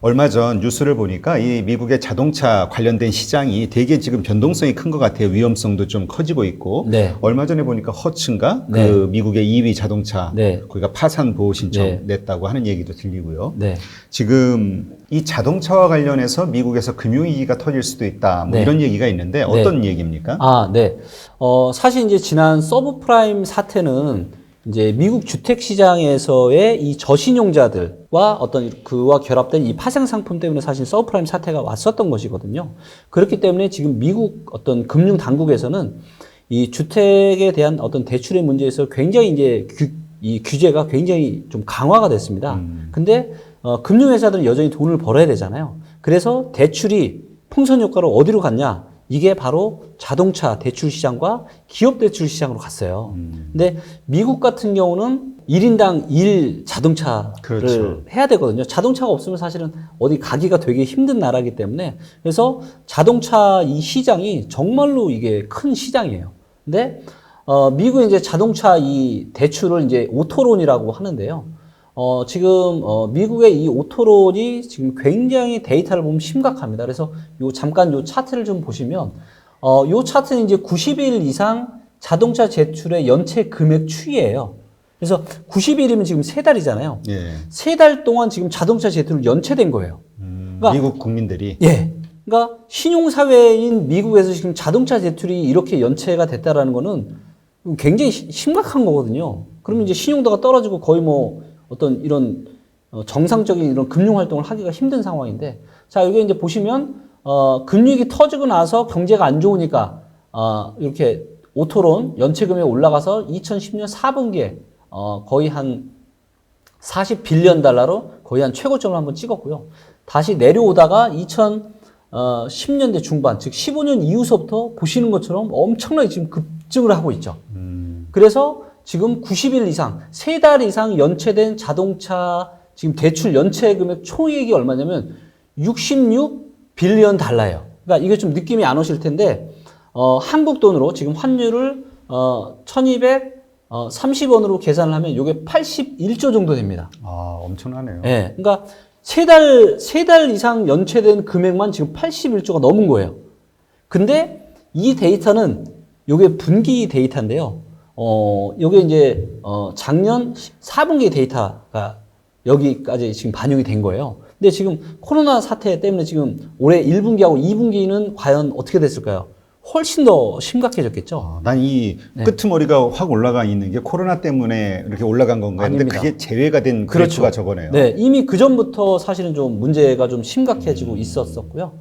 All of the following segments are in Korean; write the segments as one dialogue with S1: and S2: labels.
S1: 얼마 전 뉴스를 보니까 이 미국의 자동차 관련된 시장이 되게 지금 변동성이 큰 것 같아요. 위험성도 좀 커지고 있고.
S2: 네.
S1: 얼마 전에 보니까 허츠인가?
S2: 네.
S1: 그 미국의 2위 자동차.
S2: 네.
S1: 거기가 파산 보호 신청
S2: 네.
S1: 냈다고 하는 얘기도 들리고요.
S2: 네.
S1: 지금 이 자동차와 관련해서 미국에서 금융위기가 터질 수도 있다. 뭐
S2: 네.
S1: 이런 얘기가 있는데 어떤 얘기입니까?
S2: 네. 사실 이제 지난 서브프라임 사태는 이제 미국 주택 시장에서의 이 저신용자들과 어떤 그와 결합된 이 파생 상품 때문에 사실 서브프라임 사태가 왔었던 것이거든요. 그렇기 때문에 지금 미국 어떤 금융 당국에서는 이 주택에 대한 어떤 대출의 문제에서 굉장히 이제 이 규제가 굉장히 좀 강화가 됐습니다. 근데 금융회사들은 여전히 돈을 벌어야 되잖아요. 그래서 대출이 풍선 효과로 어디로 갔냐? 이게 바로 자동차 대출 시장과 기업 대출 시장으로 갔어요. 근데 미국 같은 경우는 1인당 1 자동차를
S1: 그렇죠.
S2: 해야 되거든요. 자동차가 없으면 사실은 어디 가기가 되게 힘든 나라이기 때문에 그래서 자동차 이 시장이 정말로 이게 큰 시장이에요. 근데 미국의 이제 자동차 이 대출을 이제 오토론이라고 하는데요. 지금 미국의 이 오토론이 지금 굉장히 데이터를 보면 심각합니다. 그래서 잠깐 요 차트를 좀 보시면 요 차트는 이제 90일 이상 자동차 제출의 연체 금액 추이예요. 그래서 90일이면 지금 3달이잖아요.
S1: 예.
S2: 3달 동안 지금 자동차 제출을 연체된 거예요. 그러니까,
S1: 미국 국민들이.
S2: 예. 그러니까 신용사회인 미국에서 지금 자동차 제출이 이렇게 연체가 됐다라는 거는 굉장히 심각한 거거든요. 그러면 이제 신용도가 떨어지고 거의 뭐 어떤 이런 정상적인 이런 금융 활동을 하기가 힘든 상황인데, 자, 여기 이제 보시면 금융위기 터지고 나서 경제가 안 좋으니까 이렇게 오토론 연체금액이 올라가서 2010년 4분기에 거의 한 40빌리언 달러로 거의 한 최고점을 한번 찍었고요. 다시 내려오다가 2010년대 중반, 즉 15년 이후서부터 보시는 것처럼 엄청나게 지금 급증을 하고 있죠. 그래서 지금 90일 이상, 3달 이상 연체된 자동차 지금 대출 연체 금액 총액이 얼마냐면 66빌리언 달러예요. 그러니까 이게 좀 느낌이 안 오실 텐데, 한국 돈으로 지금 환율을 1230원으로 계산을 하면 이게 81조 정도 됩니다.
S1: 아, 엄청나네요.
S2: 예. 그러니까 3달 이상 연체된 금액만 지금 81조가 넘은 거예요. 근데 이 데이터는 요게 분기 데이터인데요. 요게 이제 작년 4분기 데이터가 여기까지 지금 반영이 된 거예요. 근데 지금 코로나 사태 때문에 지금 올해 1분기하고 2분기는 과연 어떻게 됐을까요? 훨씬 더 심각해졌겠죠.
S1: 난 이 끄트머리가 확 올라가 있는 게 코로나 때문에 이렇게 올라간 건가 했는데
S2: 아닙니다.
S1: 그게 제외가 된
S2: 그렇죠.
S1: 그래프가 저거네요.
S2: 네, 이미 그 전부터 사실은 좀 문제가 좀 심각해지고 있었었고요.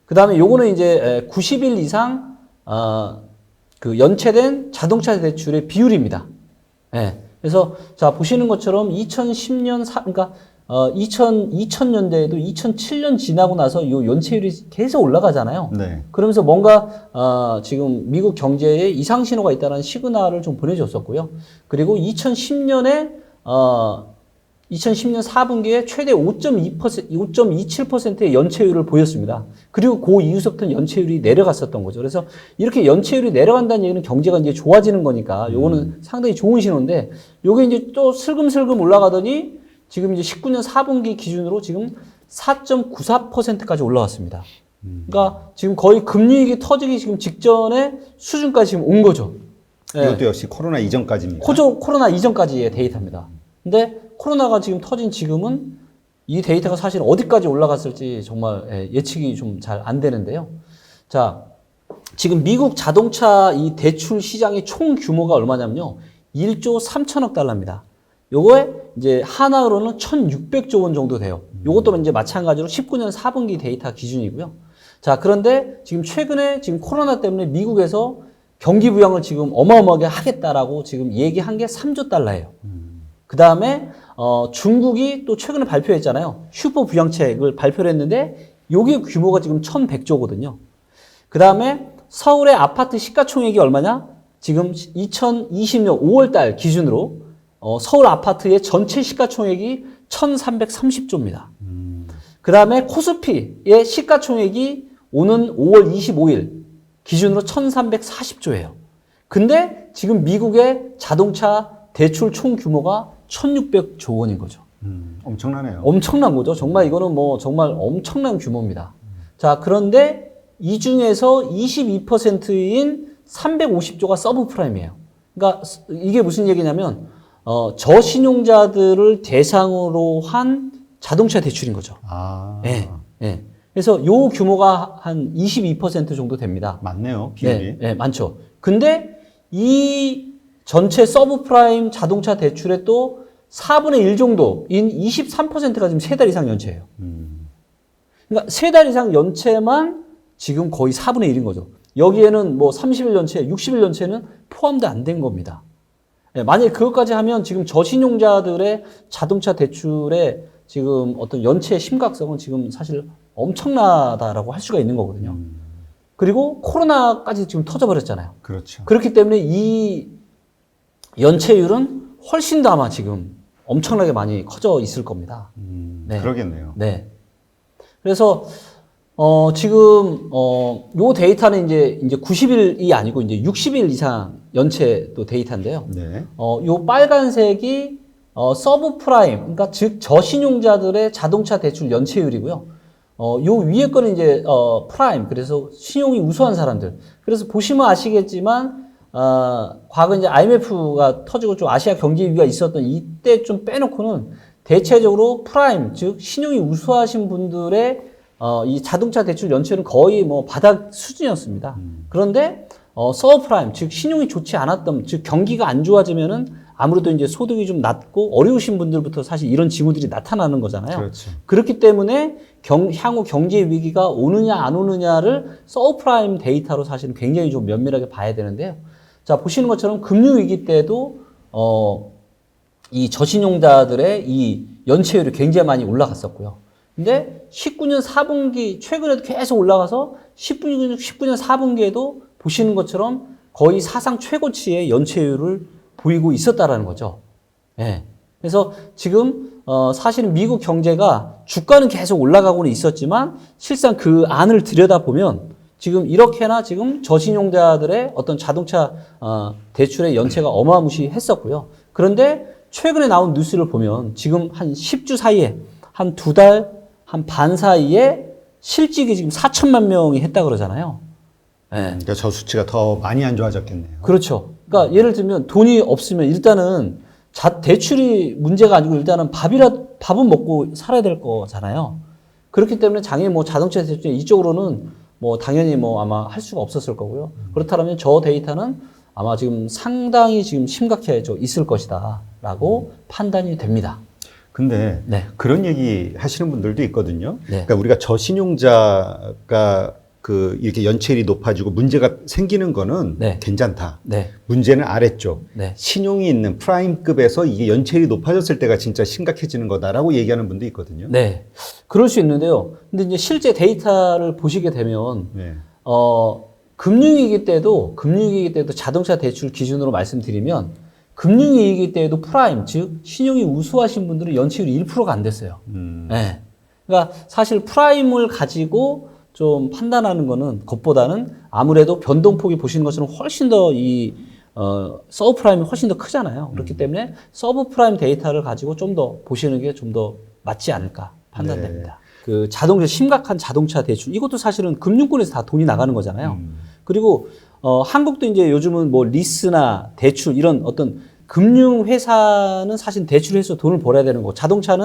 S2: 그 다음에 요거는 이제 90일 이상 그 연체된 자동차 대출의 비율입니다. 예. 그래서 자 보시는 것처럼 2010년 그러니까 2000년대에도 2007년 지나고 나서 요 연체율이 계속 올라가잖아요.
S1: 네.
S2: 그러면서 뭔가 지금 미국 경제에 이상 신호가 있다는 시그널을 좀 보내줬었고요. 그리고 2010년 4분기에 최대 5.27%의 연체율을 보였습니다. 그리고 그 이후서부터는 연체율이 내려갔었던 거죠. 그래서 이렇게 연체율이 내려간다는 얘기는 경제가 이제 좋아지는 거니까 요거는 상당히 좋은 신호인데 요게 이제 또 슬금슬금 올라가더니 지금 이제 19년 4분기 기준으로 지금 4.94%까지 올라왔습니다. 그러니까 지금 거의 금융위기 터지기 지금 직전의 수준까지 지금 온 거죠.
S1: 이것도 역시 코로나 이전까지입니다.
S2: 코로나 이전까지의 데이터입니다. 근데 코로나가 지금 터진 지금은 이 데이터가 사실 어디까지 올라갔을지 정말 예측이 좀 잘 안 되는데요. 자, 지금 미국 자동차 이 대출 시장의 총 규모가 얼마냐면요. 1조 3천억 달러입니다. 요거에 이제 하나로는 1,600조 원 정도 돼요. 요것도 이제 마찬가지로 19년 4분기 데이터 기준이고요. 자, 그런데 지금 최근에 지금 코로나 때문에 미국에서 경기 부양을 지금 어마어마하게 하겠다라고 지금 얘기한 게 3조 달러예요. 그 다음에 중국이 또 최근에 발표했잖아요. 슈퍼 부양책을 발표를 했는데 요게 규모가 지금 1,100조거든요. 그 다음에 서울의 아파트 시가총액이 얼마냐? 지금 2020년 5월 달 기준으로 서울 아파트의 전체 시가총액이 1,330조입니다. 그 다음에 코스피의 시가총액이 오는 5월 25일 기준으로 1,340조예요. 근데 지금 미국의 자동차 대출 총 규모가 1,600조 원인 거죠.
S1: 엄청나네요.
S2: 엄청난 거죠. 정말 이거는 뭐 정말 엄청난 규모입니다. 자, 그런데 이 중에서 22%인 350조가 서브프라임이에요. 그러니까 이게 무슨 얘기냐면 저신용자들을 대상으로 한 자동차 대출인 거죠.
S1: 아,
S2: 예. 예. 그래서 요 규모가 한 22% 정도 됩니다.
S1: 맞네요. 비율이.
S2: 네, 많죠. 근데 이 전체 서브프라임 자동차 대출의 또 4분의 1 정도인 23%가 지금 3달 이상 연체예요. 그러니까 3달 이상 연체만 지금 거의 4분의 1인 거죠. 여기에는 뭐 30일 연체, 60일 연체는 포함도 안 된 겁니다. 예, 만약에 그것까지 하면 지금 저신용자들의 자동차 대출의 지금 어떤 연체의 심각성은 지금 사실 엄청나다라고 할 수가 있는 거거든요. 그리고 코로나까지 지금 터져버렸잖아요.
S1: 그렇죠.
S2: 그렇기 때문에 이 연체율은 훨씬 더 아마 지금 엄청나게 많이 커져 있을 겁니다. 네.
S1: 그러겠네요.
S2: 네. 그래서 지금 요 데이터는 이제 90일이 아니고 이제 60일 이상 연체 또 데이터인데요.
S1: 네.
S2: 요 빨간색이 서브프라임, 그러니까 즉 저신용자들의 자동차 대출 연체율이고요. 요 위에 거는 이제 프라임, 그래서 신용이 우수한 사람들. 그래서 보시면 아시겠지만 과거 이제 IMF가 터지고 좀 아시아 경제 위기가 있었던 이때 좀 빼놓고는 대체적으로 프라임, 즉 신용이 우수하신 분들의 이 자동차 대출 연체는 거의 뭐 바닥 수준이었습니다. 그런데 서브프라임, 즉 신용이 좋지 않았던, 즉 경기가 안 좋아지면은 아무래도 이제 소득이 좀 낮고 어려우신 분들부터 사실 이런 징후들이 나타나는 거잖아요.
S1: 그렇죠.
S2: 그렇기 때문에 향후 경제 위기가 오느냐 안 오느냐를 서브프라임 데이터로 사실은 굉장히 좀 면밀하게 봐야 되는데요. 자, 보시는 것처럼 금융위기 때도 이 저신용자들의 이 연체율이 굉장히 많이 올라갔었고요. 근데 19년 4분기 최근에도 계속 올라가서 19년 4분기에도 보시는 것처럼 거의 사상 최고치의 연체율을 보이고 있었다라는 거죠. 예. 그래서 지금 사실은 미국 경제가 주가는 계속 올라가고는 있었지만 실상 그 안을 들여다보면 지금 이렇게나 지금 저신용자들의 어떤 자동차 대출의 연체가 어마무시했었고요. 그런데 최근에 나온 뉴스를 보면 지금 한 10주 사이에 한 2달, 한 반 사이에 실직이 지금 4천만 명이 했다 그러잖아요. 예.
S1: 그러니까 저 수치가 더 많이 안 좋아졌겠네요.
S2: 그렇죠. 그러니까 예를 들면 돈이 없으면 일단은 대출이 문제가 아니고 일단은 밥은 먹고 살아야 될 거잖아요. 그렇기 때문에 당연히 뭐 자동차 대출 이쪽으로는 뭐 당연히 뭐 아마 할 수가 없었을 거고요. 그렇다면 저 데이터는 아마 지금 상당히 지금 심각해져 있을 것이다라고 판단이 됩니다.
S1: 근데
S2: 네.
S1: 그런 얘기 하시는 분들도 있거든요.
S2: 네.
S1: 그러니까 우리가 저신용자가 이렇게 연체율이 높아지고 문제가 생기는 거는
S2: 네.
S1: 괜찮다.
S2: 네.
S1: 문제는 아래쪽.
S2: 네.
S1: 신용이 있는 프라임급에서 이게 연체율이 높아졌을 때가 진짜 심각해지는 거다라고 얘기하는 분도 있거든요.
S2: 네. 그럴 수 있는데요. 근데 이제 실제 데이터를 보시게 되면
S1: 네.
S2: 금융위기 때도 자동차 대출 기준으로 말씀드리면 금융위기 때도 프라임, 즉 신용이 우수하신 분들은 연체율이 1%가 안 됐어요. 네. 그러니까 사실 프라임을 가지고 좀 판단하는 거는 것보다는 아무래도 변동폭이 보시는 것처럼 훨씬 더 서브프라임이 훨씬 더 크잖아요. 그렇기 때문에 서브프라임 데이터를 가지고 좀 더 보시는 게 좀 더 맞지 않을까 판단됩니다. 그 심각한 자동차 대출, 이것도 사실은 금융권에서 다 돈이 나가는 거잖아요. 그리고 한국도 이제 요즘은 뭐 리스나 대출 이런 어떤 금융회사는 사실 대출해서 돈을 벌어야 되는 거고 자동차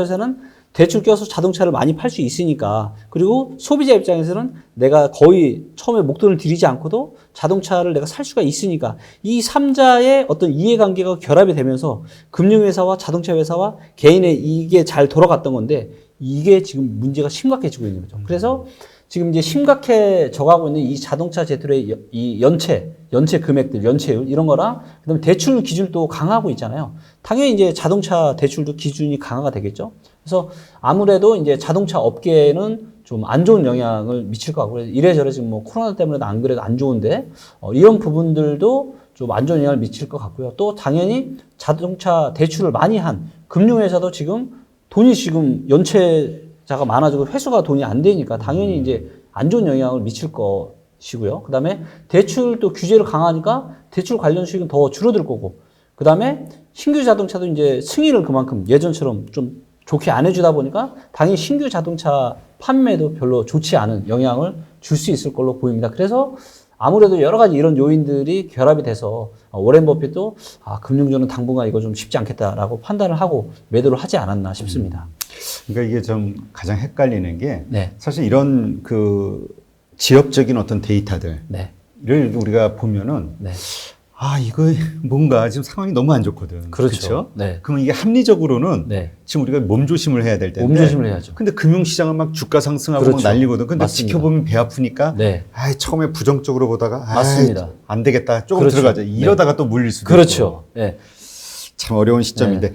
S2: 회사는 대출 껴서 자동차를 많이 팔 수 있으니까, 그리고 소비자 입장에서는 내가 거의 처음에 목돈을 들이지 않고도 자동차를 내가 살 수가 있으니까 이 3자의 어떤 이해관계가 결합이 되면서 금융회사와 자동차 회사와 개인의 이게 잘 돌아갔던 건데 이게 지금 문제가 심각해지고 있는 거죠. 그래서 지금 이제 심각해져 가고 있는 이 자동차 대출의 이 연체 금액들, 연체율 이런 거랑 그다음에 대출 기준도 강화하고 있잖아요. 당연히 이제 자동차 대출도 기준이 강화가 되겠죠. 그래서 아무래도 이제 자동차 업계에는 좀 안 좋은 영향을 미칠 것 같고, 이래저래 지금 뭐 코로나 때문에 안 그래도 안 좋은데 이런 부분들도 좀 안 좋은 영향을 미칠 것 같고요. 또 당연히 자동차 대출을 많이 한 금융회사도 지금 돈이 지금 연체자가 많아지고 회수가 돈이 안 되니까 당연히 이제 안 좋은 영향을 미칠 것이고요. 그 다음에 대출 또 규제를 강화하니까 대출 관련 수익은 더 줄어들 거고, 그다음에 신규 자동차도 이제 승인을 그만큼 예전처럼 좀 좋게 안 해주다 보니까 당연히 신규 자동차 판매도 별로 좋지 않은 영향을 줄 수 있을 걸로 보입니다. 그래서 아무래도 여러 가지 이런 요인들이 결합이 돼서 워렌 버핏도 금융주는 당분간 이거 좀 쉽지 않겠다라고 판단을 하고 매도를 하지 않았나 싶습니다.
S1: 그러니까 이게 좀 가장 헷갈리는 게
S2: 네.
S1: 사실 이런 그 지역적인 어떤 데이터들을
S2: 네.
S1: 우리가 보면은
S2: 네.
S1: 이거 뭔가 지금 상황이 너무 안 좋거든.
S2: 그렇죠.
S1: 그렇죠?
S2: 네.
S1: 그러면 이게 합리적으로는
S2: 네.
S1: 지금 우리가 몸조심을 해야 될 텐데.
S2: 몸조심을 해야죠.
S1: 근데 금융시장은 막 주가 상승하고
S2: 그렇죠.
S1: 막 난리거든. 근데
S2: 맞습니다.
S1: 지켜보면 배 아프니까
S2: 네.
S1: 처음에 부정적으로 보다가
S2: 맞습니다.
S1: 안 되겠다. 조금
S2: 그렇죠.
S1: 들어가자.
S2: 네.
S1: 이러다가 또 물릴 수도 있고.
S2: 그렇죠. 네.
S1: 참 어려운 시점인데